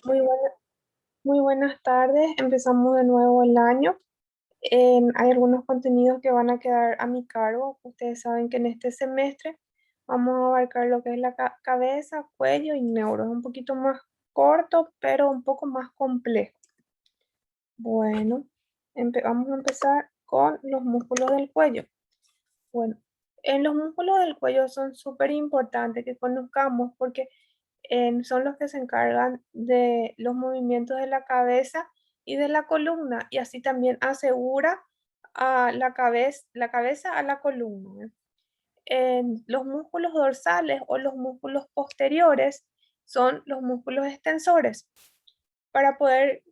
Muy muy buenas tardes, empezamos de nuevo el año. Hay algunos contenidos que van a quedar a mi cargo. Ustedes saben que en este semestre vamos a abarcar lo que es la cabeza, cuello y neuro. Es un poquito más corto, pero un poco más complejo. Bueno, vamos a empezar con los músculos del cuello. Bueno, en los músculos del cuello son súper importantes que conozcamos porque son los que se encargan de los movimientos de la cabeza y de la columna, y así también asegura a la cabeza a la columna. En los músculos dorsales o los músculos posteriores son los músculos extensores. Para poder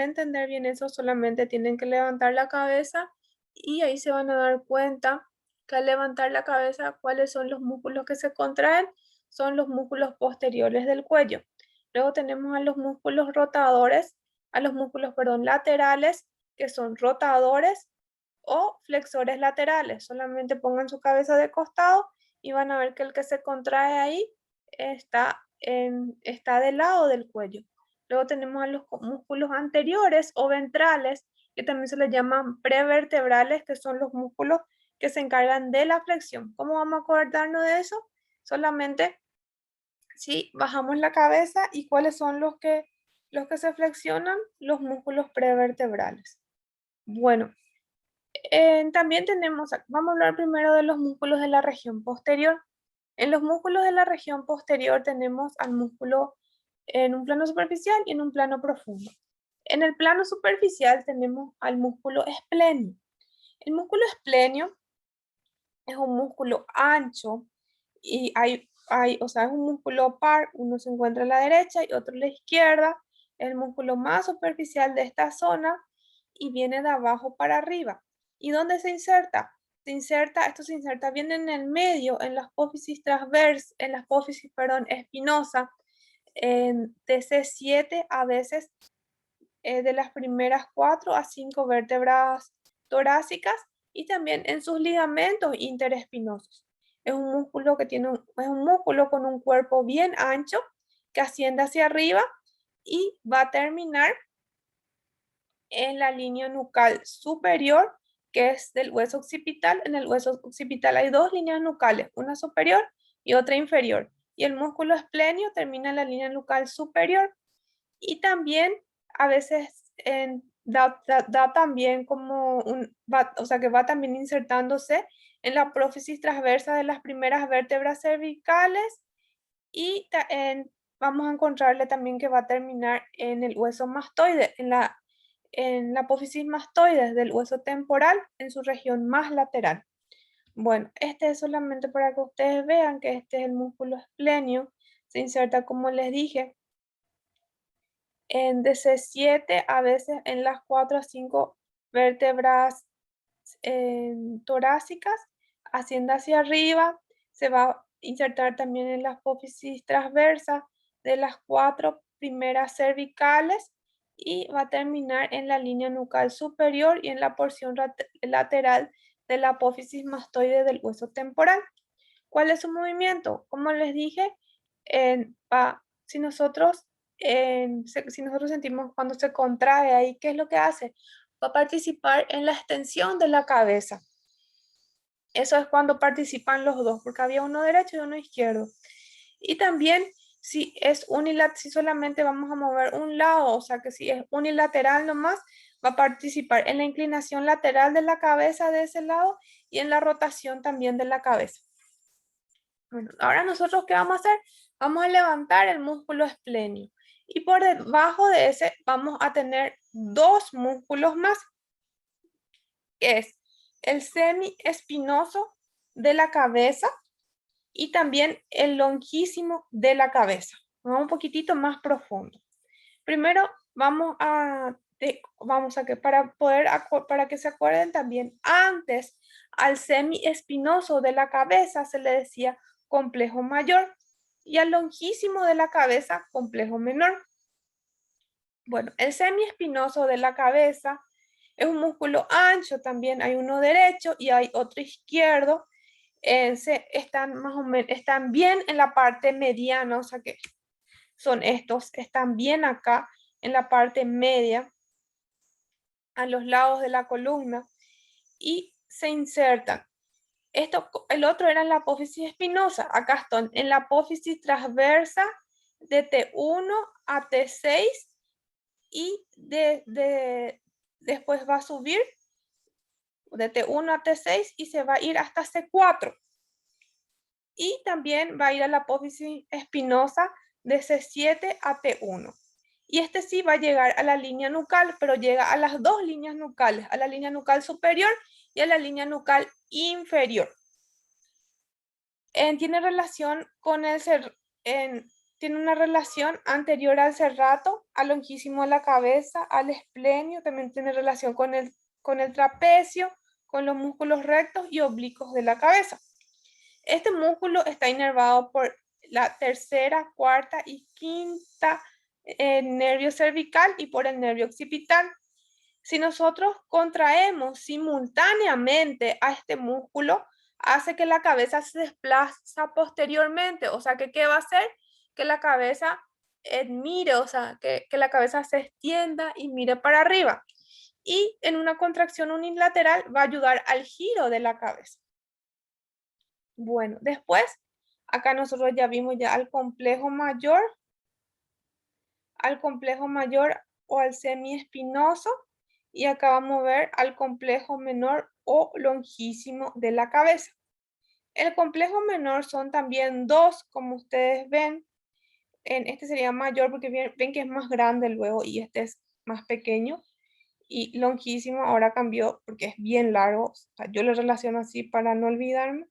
entender bien eso, solamente tienen que levantar la cabeza y ahí se van a dar cuenta que al levantar la cabeza, cuáles son los músculos que se contraen, son los músculos posteriores del cuello. Luego tenemos a los músculos rotadores, a los músculos, perdón, laterales, que son rotadores o flexores laterales. Solamente pongan su cabeza de costado y van a ver que el que se contrae ahí está del lado del cuello. Luego tenemos a los músculos anteriores o ventrales, que también se les llaman prevertebrales, que son los músculos que se encargan de la flexión. ¿Cómo vamos a acordarnos de eso? Solamente si bajamos la cabeza y cuáles son los que se flexionan, los músculos prevertebrales. Bueno, también vamos a hablar primero de los músculos de la región posterior. En los músculos de la región posterior tenemos al músculo en un plano superficial y en un plano profundo. En el plano superficial tenemos al músculo esplenio. El músculo esplenio es un músculo ancho y o sea, es un músculo par, uno se encuentra a la derecha y otro a la izquierda. Es el músculo más superficial de esta zona y viene de abajo para arriba. ¿Y dónde se inserta? Esto se inserta bien en el medio, en la apófisis transversa, en la apófisis, perdón, espinosa, en TC7 a veces de las primeras 4 a 5 vértebras torácicas y también en sus ligamentos interespinosos. Es un músculo es un músculo con un cuerpo bien ancho que asciende hacia arriba y va a terminar en la línea nucal superior, que es del hueso occipital. En el hueso occipital hay dos líneas nucales, una superior y otra inferior. Y el músculo esplenio termina en la línea nucal superior. Y también a veces da también como o sea que va también insertándose en la prófisis transversa de las primeras vértebras cervicales y vamos a encontrarle también que va a terminar en el hueso mastoide, en la apófisis mastoide del hueso temporal, en su región más lateral. Bueno, este es solamente para que ustedes vean que este es el músculo esplenio. Se inserta, como les dije, en DC7, a veces en las 4 a 5 vértebras torácicas, asciende hacia arriba, se va a insertar también en la apófisis transversa de las 4 primeras cervicales y va a terminar en la línea nucal superior y en la porción lateral de la apófisis mastoide del hueso temporal. ¿Cuál es su movimiento? Como les dije, si si nosotros sentimos cuando se contrae ahí, ¿qué es lo que hace? Va a participar en la extensión de la cabeza. Eso es cuando participan los dos, porque había uno derecho y uno izquierdo. Y también si solamente vamos a mover un lado, o sea que si es unilateral nomás, va a participar en la inclinación lateral de la cabeza de ese lado y en la rotación también de la cabeza. Bueno, ahora nosotros, ¿qué vamos a hacer? Vamos a levantar el músculo esplenio. Y por debajo de ese vamos a tener dos músculos más, que es el semiespinoso de la cabeza y también el longísimo de la cabeza. Vamos un poquitito más profundo. Primero vamos a que para que se acuerden también, antes al semiespinoso de la cabeza se le decía complejo mayor y al longísimo de la cabeza complejo menor. Bueno, el semiespinoso de la cabeza es un músculo ancho, también hay uno derecho y hay otro izquierdo. Están más o menos, están bien en la parte mediana, o sea que son estos, están bien acá en la parte media, a los lados de la columna, y se insertan. El otro era en la apófisis espinosa. Acá están en la apófisis transversa de T1 a T6 y después va a subir de T1 a T6 y se va a ir hasta C4. Y también va a ir a la apófisis espinosa de C7 a T1. Y este sí va a llegar a la línea nucal, pero llega a las dos líneas nucales, a la línea nucal superior y a la línea nucal inferior. Tiene relación con tiene una relación anterior al serrato, al longísimo de la cabeza, al esplenio, también tiene relación con el trapecio, con los músculos rectos y oblicuos de la cabeza. Este músculo está inervado por la tercera, cuarta y quinta nervio cervical y por el nervio occipital. Si nosotros contraemos simultáneamente a este músculo, hace que la cabeza se desplaza posteriormente. O sea, ¿qué va a hacer? Que la cabeza mire, o sea, que la cabeza se extienda y mire para arriba. Y en una contracción unilateral va a ayudar al giro de la cabeza. Bueno, después, acá nosotros ya vimos ya al complejo mayor o al semiespinoso, y acá vamos a ver al complejo menor o longísimo de la cabeza. El complejo menor son también dos, como ustedes ven. Este sería mayor porque ven que es más grande luego y este es más pequeño. Y longísimo ahora cambió porque es bien largo. O sea, yo lo relaciono así para no olvidarme.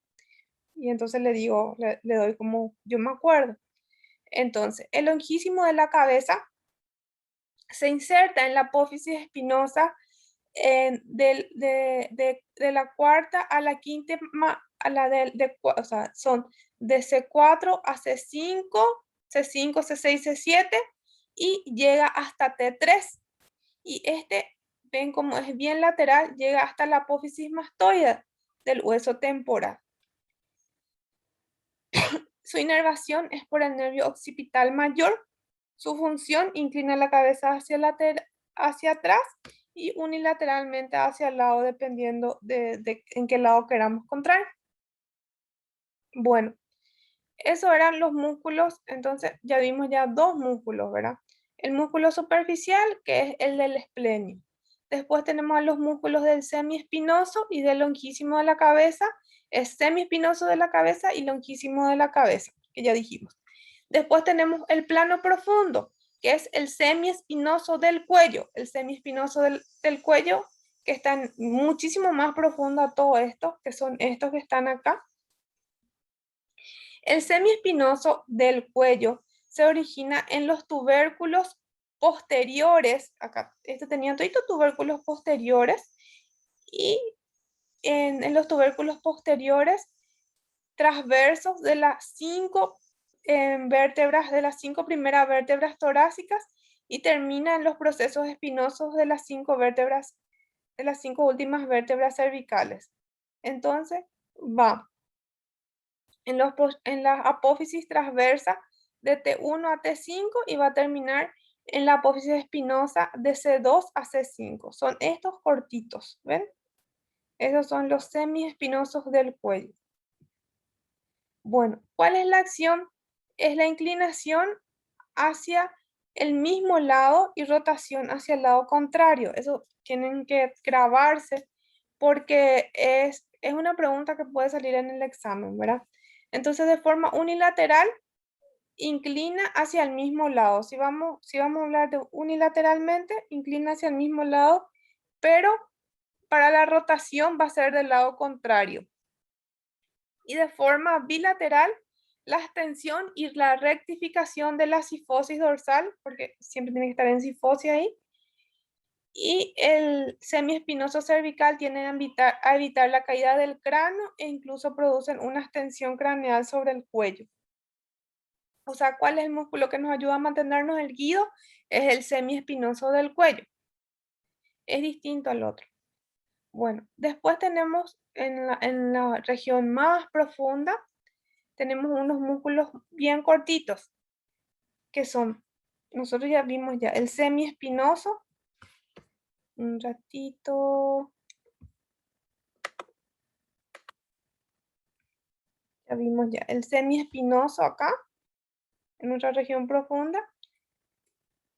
Y entonces le digo, le doy como yo me acuerdo. Entonces, el longísimo de la cabeza se inserta en la apófisis espinosa de la cuarta a la quinta, a la o sea, son de C4 a C5, C5, C6, C7 y llega hasta T3. Y ven como es bien lateral, llega hasta la apófisis mastoide del hueso temporal. Su inervación es por el nervio occipital mayor. Su función inclina la cabeza hacia atrás y unilateralmente hacia el lado, dependiendo de en qué lado queramos contraer. Bueno, eso eran los músculos. Entonces ya vimos ya dos músculos, ¿verdad? El músculo superficial, que es el del esplenio. Después tenemos a los músculos del semiespinoso y del longísimo de la cabeza. Es semiespinoso de la cabeza y longísimo de la cabeza, que ya dijimos. Después tenemos el plano profundo, que es el semiespinoso del cuello. El semiespinoso del cuello, que está muchísimo más profundo a todo esto, que son estos que están acá. El semiespinoso del cuello se origina en los tubérculos posteriores. Acá, tenía todos tubérculos posteriores. Y en los tubérculos posteriores transversos de las 5 vértebras, de las 5 primeras vértebras torácicas, y termina en los procesos espinosos de las 5 vértebras, de las 5 últimas vértebras cervicales. Entonces, va en la apófisis transversa de T1 a T5 y va a terminar en la apófisis espinosa de C2 a C5. Son estos cortitos, ¿ven? Esos son los semiespinosos del cuello. Bueno, ¿cuál es la acción? Es la inclinación hacia el mismo lado y rotación hacia el lado contrario. Eso tienen que grabarse porque es una pregunta que puede salir en el examen, ¿verdad? Entonces, de forma unilateral, inclina hacia el mismo lado. Si vamos a hablar de unilateralmente, inclina hacia el mismo lado, pero para la rotación va a ser del lado contrario. Y de forma bilateral, la extensión y la rectificación de la cifosis dorsal, porque siempre tiene que estar en cifosis ahí, y el semiespinoso cervical tienden a evitar la caída del cráneo e incluso producen una extensión craneal sobre el cuello. O sea, ¿cuál es el músculo que nos ayuda a mantenernos erguidos? Es el semiespinoso del cuello. Es distinto al otro. Bueno, después tenemos en la región más profunda, tenemos unos músculos bien cortitos. que son, nosotros ya vimos ya el semiespinoso, un ratito, ya vimos ya el semiespinoso acá, en nuestra región profunda.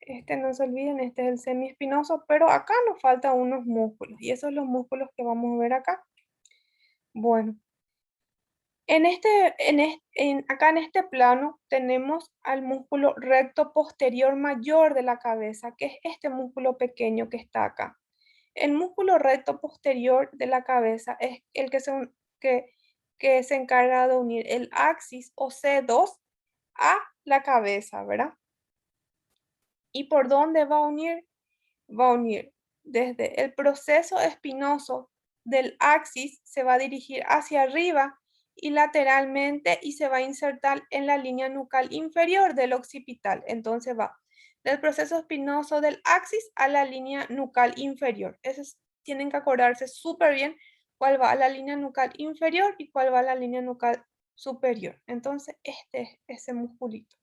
Este no se olviden, este es el semiespinoso, pero acá nos faltan unos músculos, y esos son los músculos que vamos a ver acá. Bueno, acá en este plano tenemos al músculo recto posterior mayor de la cabeza, que es este músculo pequeño que está acá. El músculo recto posterior de la cabeza es el que se encarga de unir el axis o C2 a la cabeza, ¿verdad? ¿Y por dónde va a unir? Va a unir desde el proceso espinoso del axis, se va a dirigir hacia arriba y lateralmente y se va a insertar en la línea nucal inferior del occipital. Entonces va del proceso espinoso del axis a la línea nucal inferior. Tienen que acordarse súper bien cuál va a la línea nucal inferior y cuál va a la línea nucal superior. Entonces, este es ese musculito.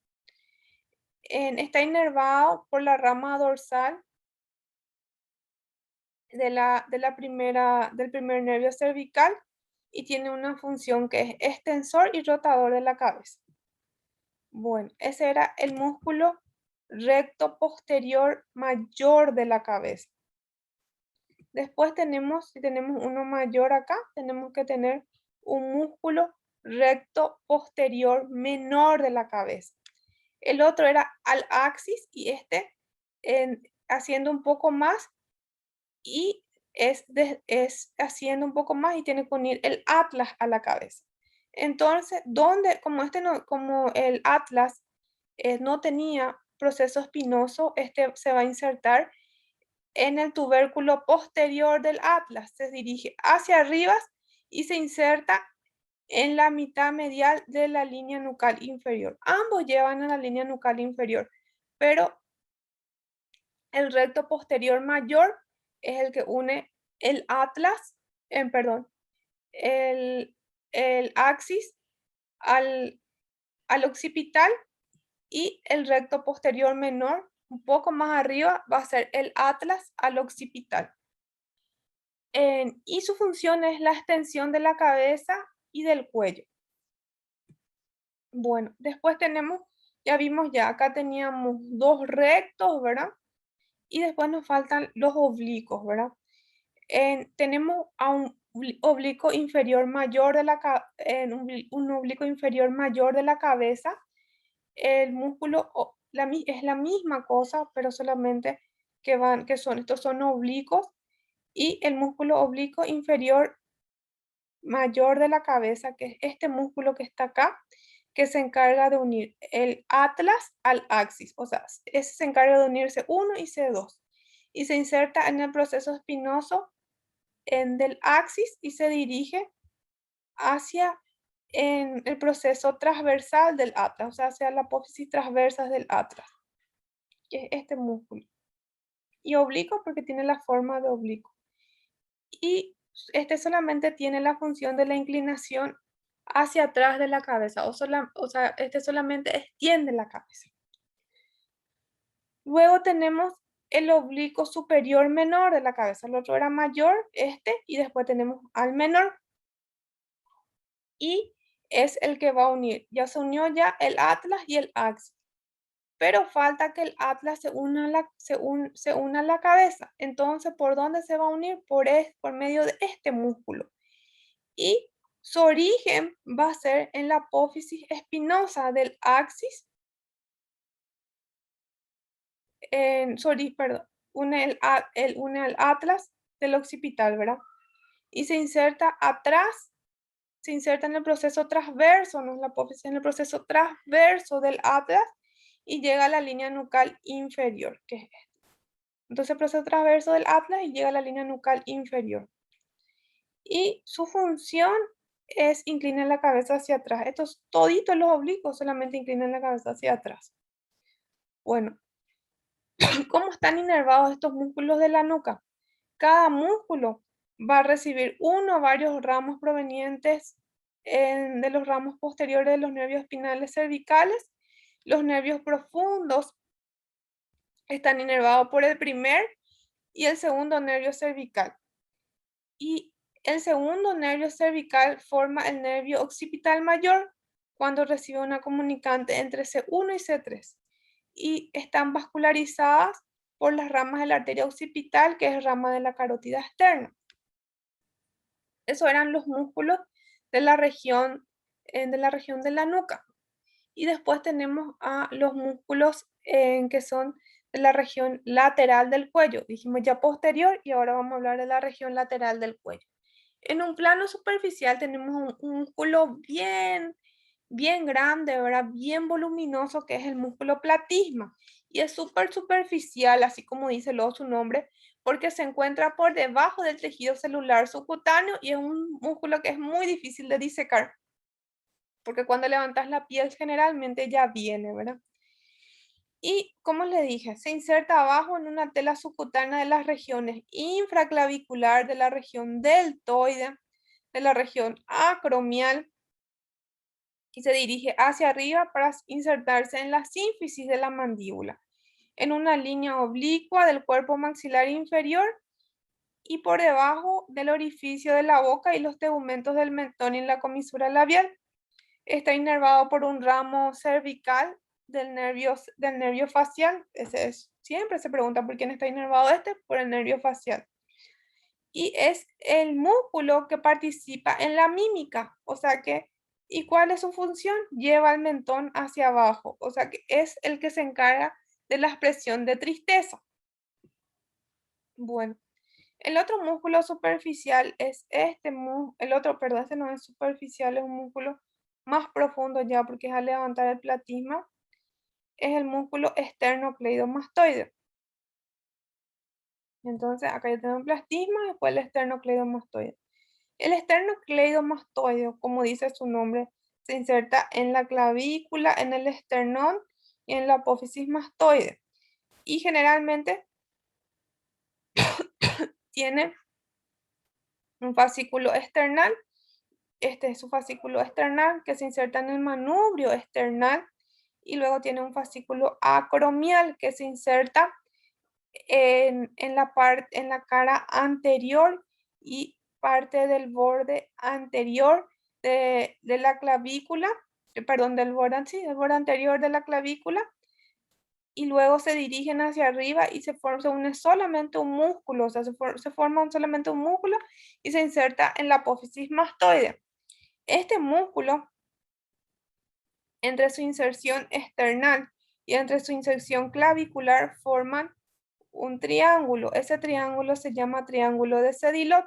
Está inervado por la rama dorsal del primer nervio cervical y tiene una función que es extensor y rotador de la cabeza. Bueno, ese era el músculo recto posterior mayor de la cabeza. Después si tenemos uno mayor acá, tenemos que tener un músculo recto posterior menor de la cabeza. El otro era al axis y haciendo un poco más y es haciendo un poco más y tiene que unir el atlas a la cabeza. Entonces, como el atlas no tenía proceso espinoso, este se va a insertar en el tubérculo posterior del atlas, se dirige hacia arriba y se inserta en la mitad medial de la línea nucal inferior. Ambos llevan a la línea nucal inferior, pero el recto posterior mayor es el que une el atlas, perdón, el, el axis al, al occipital, y el recto posterior menor, un poco más arriba, va a ser el atlas al occipital. Y su función es la extensión de la cabeza y del cuello. Bueno, después ya vimos acá teníamos dos rectos, ¿verdad? Y después nos faltan los oblicuos, ¿verdad? Tenemos a un oblicuo inferior mayor un oblicuo inferior mayor de la cabeza. El músculo es la misma cosa, pero solamente estos son oblicuos, y el músculo oblicuo inferior mayor de la cabeza, que es este músculo que está acá, que se encarga de unir el atlas al axis, o sea, ese se encarga de unirse 1 y C2, y se inserta en el proceso espinoso del axis y se dirige hacia en el proceso transversal del atlas, o sea, hacia la apófisis transversa del atlas, que es este músculo. Y oblicuo porque tiene la forma de oblicuo. Y este solamente tiene la función de la inclinación hacia atrás de la cabeza, o sea, este solamente extiende la cabeza. Luego tenemos el oblicuo superior menor de la cabeza. El otro era mayor, y después tenemos al menor. Y es el que va a unir. Ya se unió ya el atlas y el axis. Pero falta que el atlas se una a la cabeza. Entonces, ¿por dónde se va a unir? Por medio de este músculo. Y su origen va a ser en la apófisis espinosa del axis. Perdón, une al atlas del occipital, ¿verdad? Y se inserta atrás, se inserta en el proceso transverso, no es la apófisis, en el proceso transverso del atlas y llega a la línea nucal inferior, que es este. Entonces, el proceso transverso del atlas y llega a la línea nucal inferior. Y su función es inclinar la cabeza hacia atrás. Estos toditos los oblicuos solamente inclinan la cabeza hacia atrás. Bueno, ¿cómo están inervados estos músculos de la nuca? Cada músculo va a recibir uno o varios ramos provenientes de los ramos posteriores de los nervios espinales cervicales, Los nervios profundos están inervados por el primer y el segundo nervio cervical. Y el segundo nervio cervical forma el nervio occipital mayor cuando recibe una comunicante entre C1 y C3. Y están vascularizadas por las ramas de la arteria occipital, que es rama de la carótida externa. Esos eran los músculos de la región de la nuca. Y después tenemos a los músculos que son de la región lateral del cuello. Dijimos ya posterior y ahora vamos a hablar de la región lateral del cuello. En un plano superficial tenemos un músculo bien grande, ¿verdad? Bien voluminoso, que es el músculo platisma. Y es súper superficial, así como dice luego su nombre, porque se encuentra por debajo del tejido celular subcutáneo y es un músculo que es muy difícil de disecar, porque cuando levantas la piel generalmente ya viene, ¿verdad? Y como le dije, se inserta abajo en una tela subcutánea de las regiones infraclavicular, de la región deltoide, de la región acromial y se dirige hacia arriba para insertarse en la sínfisis de la mandíbula, en una línea oblicua del cuerpo maxilar inferior y por debajo del orificio de la boca y los tegumentos del mentón y en la comisura labial. Está inervado por un ramo cervical del nervio facial. Ese es, siempre se pregunta por quién está inervado este, por el nervio facial. Y es el músculo que participa en la mímica, o sea que, ¿y cuál es su función? Lleva el mentón hacia abajo, o sea que es el que se encarga de la expresión de tristeza. Bueno, el otro músculo superficial es el otro, perdón, este no es superficial, es un músculo más profundo ya porque es al levantar el platisma, es el músculo esternocleidomastoide. Entonces, acá ya tenemos el platisma, después el esternocleidomastoide. El esternocleidomastoide, como dice su nombre, se inserta en la clavícula, en el esternón y en la apófisis mastoide. Y generalmente tiene un fascículo external. Este es su fascículo external que se inserta en el manubrio external y luego tiene un fascículo acromial que se inserta en la cara anterior y parte del borde anterior de la clavícula, perdón, sí, del borde anterior de la clavícula, y luego se dirigen hacia arriba y se une solamente un músculo, o sea, se forma solamente un músculo y se inserta en la apófisis mastoide. Este músculo, entre su inserción external y entre su inserción clavicular, forman un triángulo. Ese triángulo se llama triángulo de Sedilot,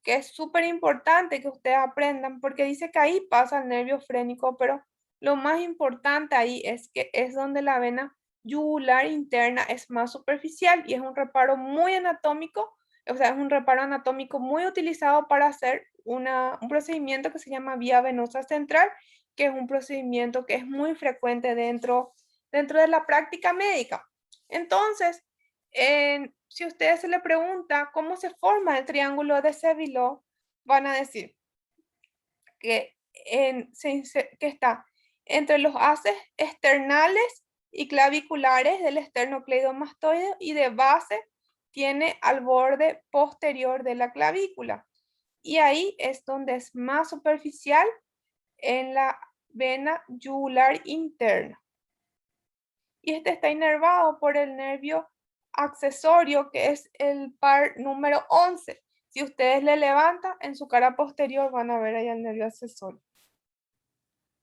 que es súper importante que ustedes aprendan porque dice que ahí pasa el nervio frénico, pero lo más importante ahí es que es donde la vena yugular interna es más superficial y es un reparo muy anatómico, o sea, es un reparo anatómico muy utilizado para hacer un procedimiento que se llama vía venosa central, que es un procedimiento que es muy frecuente dentro de la práctica médica. Entonces, si a ustedes se le pregunta cómo se forma el triángulo de Sevillot, van a decir que, que está entre los haces externales y claviculares del esternocleidomastoide y de base tiene al borde posterior de la clavícula. Y ahí es donde es más superficial en la vena yugular interna. Y este está inervado por el nervio accesorio, que es el par número 11. Si ustedes le levantan, en su cara posterior van a ver ahí el nervio accesorio.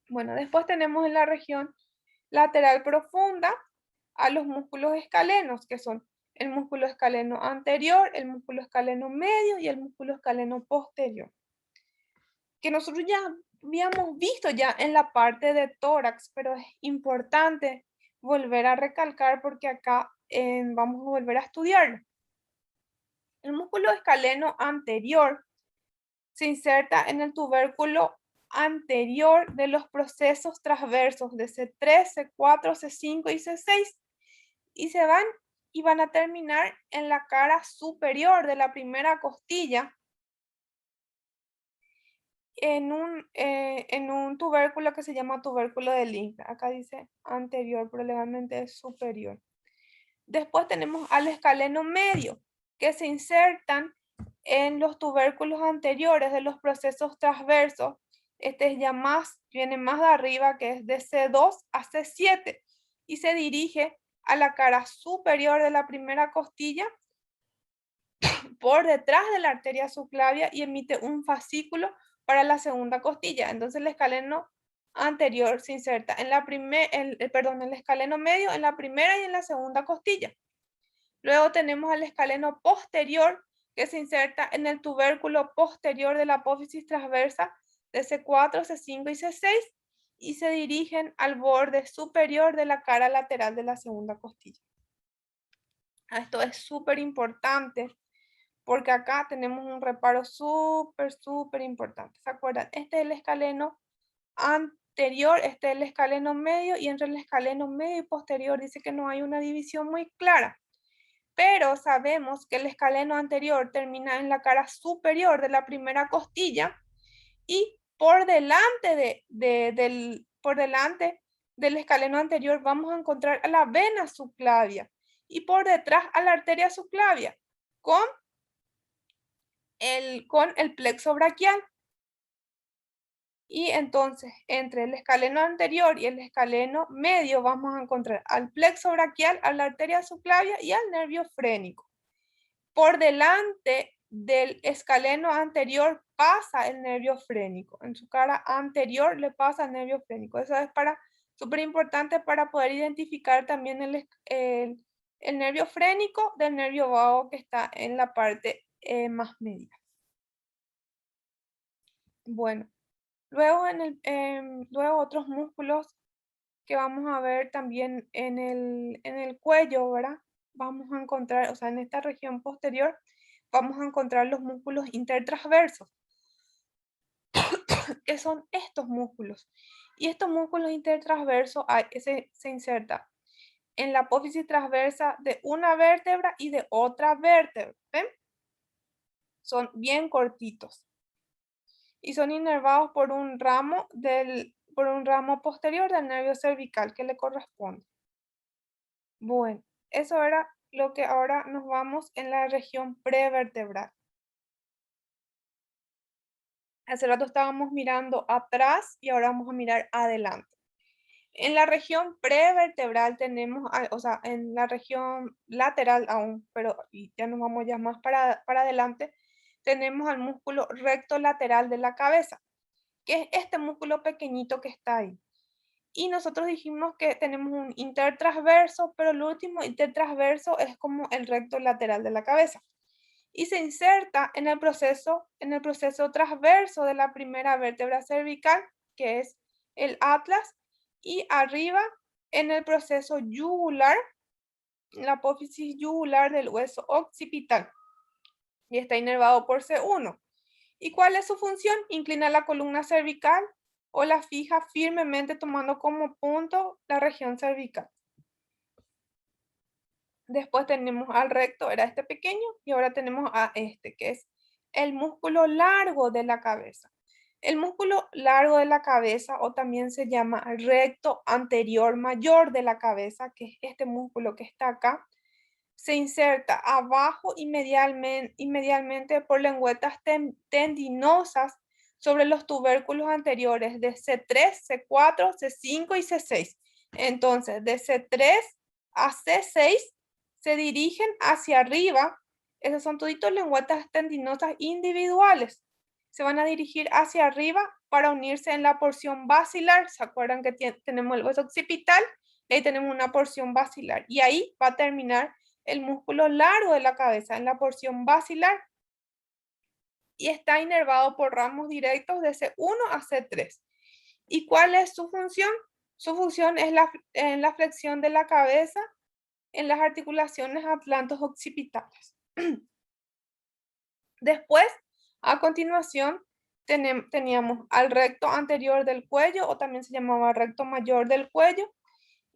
Bueno, después tenemos en la región lateral profunda a los músculos escalenos, que son el músculo escaleno anterior, el músculo escaleno medio y el músculo escaleno posterior, que nosotros ya habíamos visto ya en la parte de tórax, pero es importante volver a recalcar porque acá vamos a volver a estudiarlo. El músculo escaleno anterior se inserta en el tubérculo anterior de los procesos transversos de C3, C4, C5 y C6 y van a terminar en la cara superior de la primera costilla en un tubérculo que se llama tubérculo de Link. Acá dice anterior, pero legalmente es superior. Después tenemos al escaleno medio, que se insertan en los tubérculos anteriores de los procesos transversos. Este es ya viene más de arriba, que es de C2 a C7, y se dirige a la cara superior de la primera costilla por detrás de la arteria subclavia y emite un fascículo para la segunda costilla. Entonces el escaleno anterior se inserta en el escaleno medio en la primera y en la segunda costilla. Luego tenemos el escaleno posterior, que se inserta en el tubérculo posterior de la apófisis transversa de C4, C5 y C6 y se dirigen al borde superior de la cara lateral de la segunda costilla. Esto es súper importante porque acá tenemos un reparo súper importante. ¿Se acuerdan? Este es el escaleno anterior, este es el escaleno medio, y entre el escaleno medio y posterior dice que no hay una división muy clara. Pero sabemos que el escaleno anterior termina en la cara superior de la primera costilla y por delante del escaleno anterior vamos a encontrar a la vena subclavia y por detrás a la arteria subclavia con el plexo braquial. Y entonces, entre el escaleno anterior y el escaleno medio vamos a encontrar al plexo braquial, a la arteria subclavia y al nervio frénico. Por delante del escaleno anterior pasa el nervio frénico. En su cara anterior le pasa el nervio frénico. Eso es súper importante para poder identificar también el nervio frénico del nervio vago que está en la parte más media. Bueno, luego, luego otros músculos que vamos a ver también en el cuello, ¿verdad? Vamos a encontrar, o sea, en esta región posterior, vamos a encontrar los músculos intertransversos, que son estos músculos. Y estos músculos intertransversos se insertan en la apófisis transversa de una vértebra y de otra vértebra. ¿Ven? Son bien cortitos. Y son inervados por un ramo posterior del nervio cervical que le corresponde. Bueno, eso era lo que ahora nos vamos en la región prevertebral. Hace rato estábamos mirando atrás y ahora vamos a mirar adelante. En la región prevertebral tenemos, o sea, en la región lateral aún, pero ya nos vamos ya más para adelante, tenemos al músculo recto lateral de la cabeza, que es este músculo pequeñito que está ahí. Y nosotros dijimos que tenemos un intertransverso, pero el último intertransverso es como el recto lateral de la cabeza. Y se inserta en el proceso transverso de la primera vértebra cervical, que es el atlas, y arriba en el proceso yugular, la apófisis yugular del hueso occipital. Y está inervado por C1. ¿Y cuál es su función? Inclina la columna cervical o la fija firmemente tomando como punto la región cervical. Después tenemos al recto, era este pequeño, y ahora tenemos a este, que es el músculo largo de la cabeza. El músculo largo de la cabeza, o también se llama recto anterior mayor de la cabeza, que es este músculo que está acá, se inserta abajo y medialmente por lengüetas tendinosas sobre los tubérculos anteriores de C3, C4, C5 y C6. Entonces, de C3 a C6 se dirigen hacia arriba. Esas son toditos lengüetas tendinosas individuales. Se van a dirigir hacia arriba para unirse en la porción basilar. ¿Se acuerdan que tenemos el hueso occipital? Y ahí tenemos una porción basilar. Y ahí va a terminar el músculo largo de la cabeza en la porción basilar y está inervado por ramos directos de C1 a C3. ¿Y cuál es su función? Su función es en la flexión de la cabeza en las articulaciones atlantos occipitales. Después, a continuación, teníamos al recto anterior del cuello, o también se llamaba recto mayor del cuello,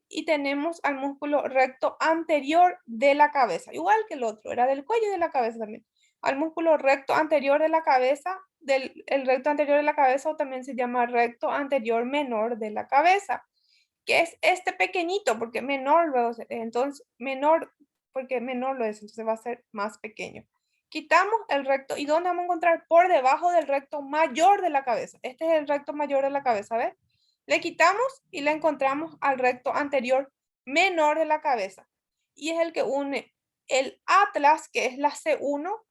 y tenemos al músculo recto anterior de la cabeza, igual que el otro, era del cuello y de la cabeza también. al músculo recto anterior de la cabeza, el recto anterior de la cabeza, o también se llama recto anterior menor de la cabeza, que es este pequeñito, porque menor luego, entonces menor, porque menor lo es, entonces va a ser más pequeño. Quitamos el recto, ¿y dónde vamos a encontrar? Por debajo del recto mayor de la cabeza. Este es el recto mayor de la cabeza, ¿ves? Le quitamos y le encontramos al recto anterior menor de la cabeza. Y es el que une el atlas, que es la C1,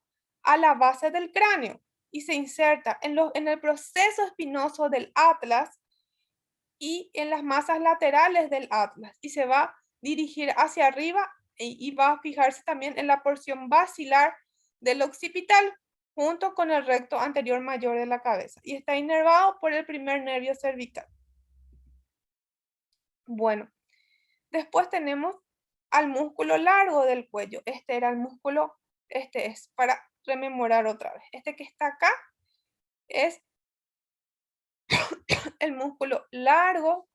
a la base del cráneo. Y se inserta en el proceso espinoso del atlas y en las masas laterales del atlas. Y se va a dirigir hacia arriba y va a fijarse también en la porción basilar del occipital, junto con el recto anterior mayor de la cabeza. Y está inervado por el primer nervio cervical. Bueno, después tenemos al músculo largo del cuello. Este era el músculo, este es para rememorar otra vez. Este que está acá es el músculo largo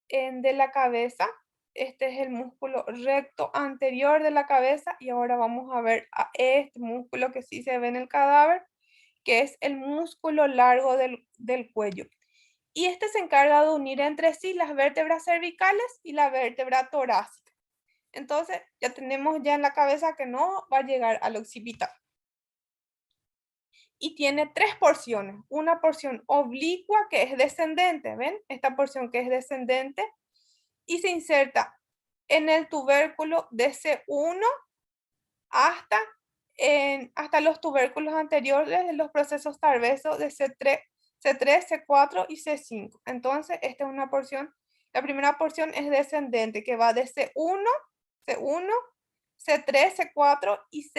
de la cabeza. Este es el músculo recto anterior de la cabeza. Y ahora vamos a ver a este músculo que sí se ve en el cadáver, que es el músculo largo del cuello. Y este se encarga de unir entre sí las vértebras cervicales y la vértebra torácica. Entonces ya tenemos ya en la cabeza que no va a llegar al occipital. Y tiene tres porciones. Una porción oblicua que es descendente, ¿ven? Esta porción que es descendente y se inserta en el tubérculo de C1 hasta, hasta los tubérculos anteriores de los procesos tarbesos de C3, C4 y C5. Entonces, esta es una porción. La primera porción es descendente, que va de C1, C3, C4 y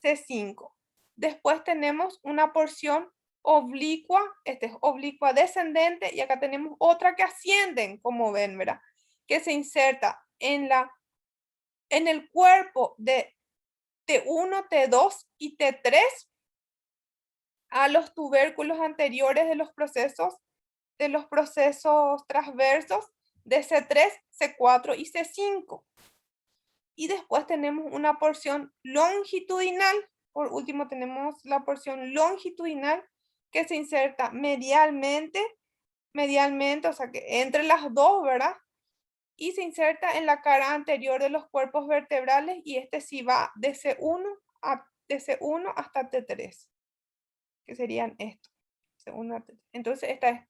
C5. Después tenemos una porción oblicua, este es oblicua descendente, y acá tenemos otra que ascienden, como ven, ¿verdad? Que se inserta en el cuerpo de T1, T2 y T3 a los tubérculos anteriores de los procesos transversos de C3, C4 y C5. Y después tenemos una porción longitudinal. Por último tenemos la porción longitudinal que se inserta medialmente, o sea que entre las dos, ¿verdad? Y se inserta en la cara anterior de los cuerpos vertebrales y este sí va de C1 hasta T3, que serían estos. Entonces esta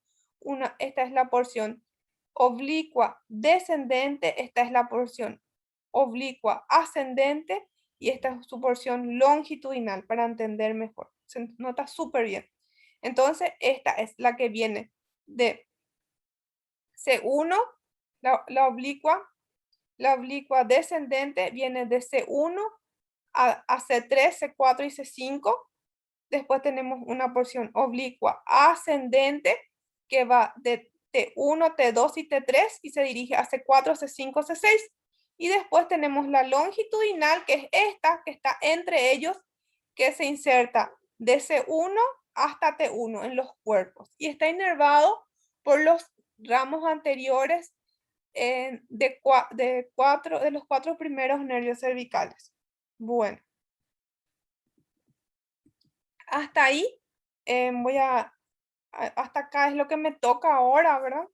es la porción oblicua descendente, esta es la porción oblicua ascendente y esta es su porción longitudinal para entender mejor. Se nota súper bien. Entonces esta es la que viene de C1, la oblicua descendente viene de C1 a C3, C4 y C5. Después tenemos una porción oblicua ascendente que va de T1, T2 y T3 y se dirige a C4, C5, C6. Y después tenemos la longitudinal, que es esta, que está entre ellos, que se inserta de C1 hasta T1 en los cuerpos. Y está inervado por los ramos anteriores de los cuatro primeros nervios cervicales. Bueno. Hasta ahí hasta acá es lo que me toca ahora, ¿verdad?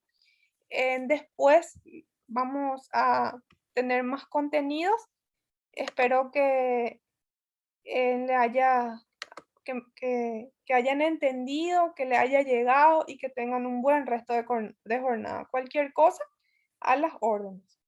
Después vamos a tener más contenidos. Espero que que hayan entendido, que le haya llegado y que tengan un buen resto de jornada. Cualquier cosa, a las órdenes.